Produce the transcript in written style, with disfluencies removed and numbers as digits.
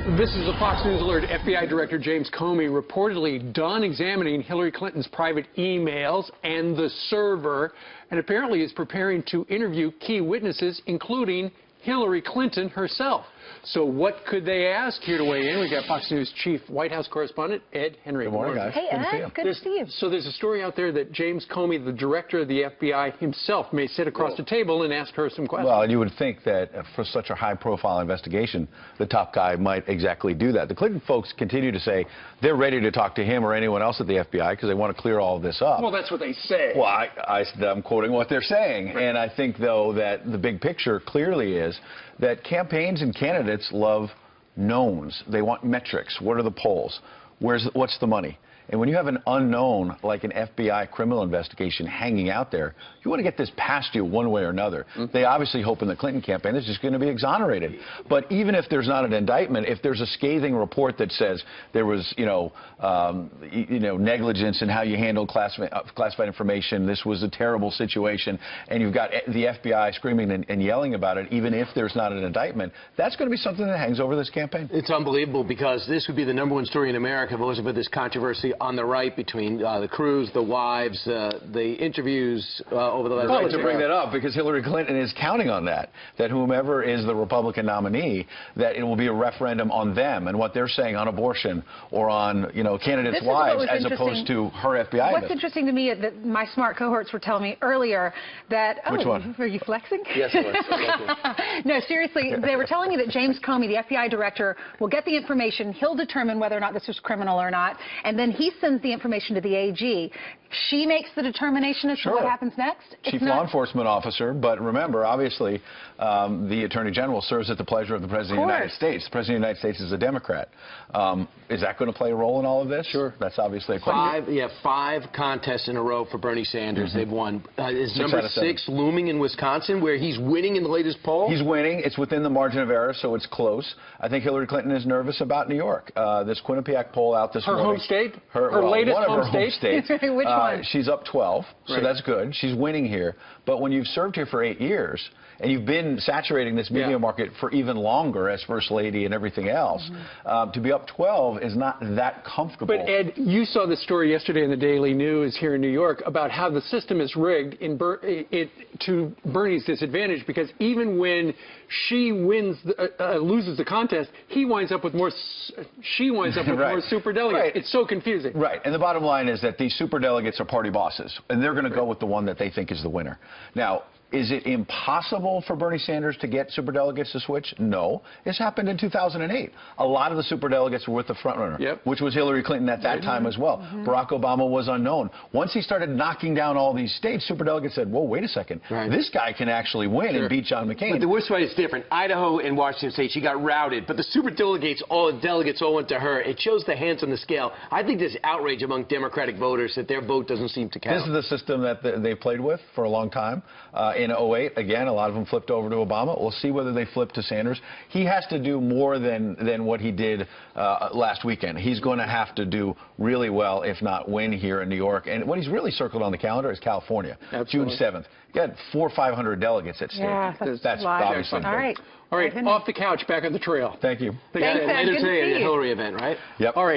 This is a Fox News alert. FBI Director James Comey reportedly done examining Hillary Clinton's private emails and the server, and apparently is preparing to interview key witnesses, including Hillary Clinton herself. So what could they ask? Here to weigh in, we've got Fox News Chief White House Correspondent Ed Henry. Good morning, guys. Hey, Ed. Good to see you. So there's a story out there that James Comey, the director of the FBI himself, may sit across the table and ask her some questions. Well, you would think that for such a high-profile investigation, the top guy might exactly do that. The Clinton folks continue to say they're ready to talk to him or anyone else at the FBI because they want to clear all of this up. Well, that's what they say. Well, I'm quoting what they're saying. And I think, though, that the big picture clearly is that campaigns and candidates love knowns. They want metrics. What are the polls? What's the money? And when you have an unknown, like an FBI criminal investigation hanging out there, you want to get this past you one way or another. They obviously hope in the Clinton campaign it's just going to be exonerated. But even if there's not an indictment, if there's a scathing report that says there was, negligence in how you handled classified information, this was a terrible situation, and you've got the FBI screaming and yelling about it, even if there's not an indictment, that's going to be something that hangs over this campaign. It's unbelievable because this would be the #1 story in America if it wasn't for this controversy on the right between the crews, the wives, the interviews over the last... I'd like to bring that up because Hillary Clinton is counting on that whomever is the Republican nominee, that it will be a referendum on them and what they're saying on abortion or on, candidates' wives as opposed to her FBI. What's interesting to me is that my smart cohorts were telling me earlier that... Which one? Were you flexing? Yes, it was. No, seriously, they were telling me that James Comey, the FBI director, will get the information. He'll determine whether or not this was criminal or not, and then he sends the information to the AG. She makes the determination as to what happens next. Chief law enforcement officer, but remember, obviously, the Attorney General serves at the pleasure of the President of the United States. The President of the United States is a Democrat. Is that going to play a role in all of this? Sure. That's obviously a question. Five contests in a row for Bernie Sanders. They've won. Is number 6 looming in Wisconsin, where he's winning in the latest poll? He's winning. It's within the margin of error, so it's close. I think Hillary Clinton is nervous about New York. This Quinnipiac poll out this morning. Her home state? Her latest home state? Which one? She's up 12, so that's good. She's winning here. But when you've served here for 8 years, and you've been saturating this media market for even longer as First Lady and everything else, to be up 12 is not that comfortable. But, Ed, you saw the story yesterday in the Daily News here in New York about how the system is rigged to Bernie's disadvantage, because even when she loses the contest, he winds up with more, she winds up with more superdelegates. Right. It's so confusing. Right. And the bottom line is that these superdelegates are party bosses, and they're going to go with the one that they think is the winner. Now, is it impossible for Bernie Sanders to get superdelegates to switch? No. This happened in 2008. A lot of the superdelegates were with the frontrunner, which was Hillary Clinton at that time as well. Barack Obama was unknown. Once he started knocking down all these states, superdelegates said, whoa, wait a second. This guy can actually win and beat John McCain. But the worst way is different. Idaho and Washington State, she got routed. But the superdelegates, delegates all went to her. It shows the hands on the scale. I think there's outrage among Democratic voters that their vote doesn't seem to count. This is the system that they've played with for a long time. In 2008, again, a lot of them flipped over to Obama. We'll see whether they flip to Sanders. He has to do more than what he did last weekend. He's going to have to do really well, if not win here in New York. And what he's really circled on the calendar is California, June 7th. You got 400 or 500 delegates at stake. Yeah, that's obviously all right. All right, off the couch, back on the trail. Thank you. Thanks, Ed. Later Good to today see at the you. Hillary event, right? Yep. All right.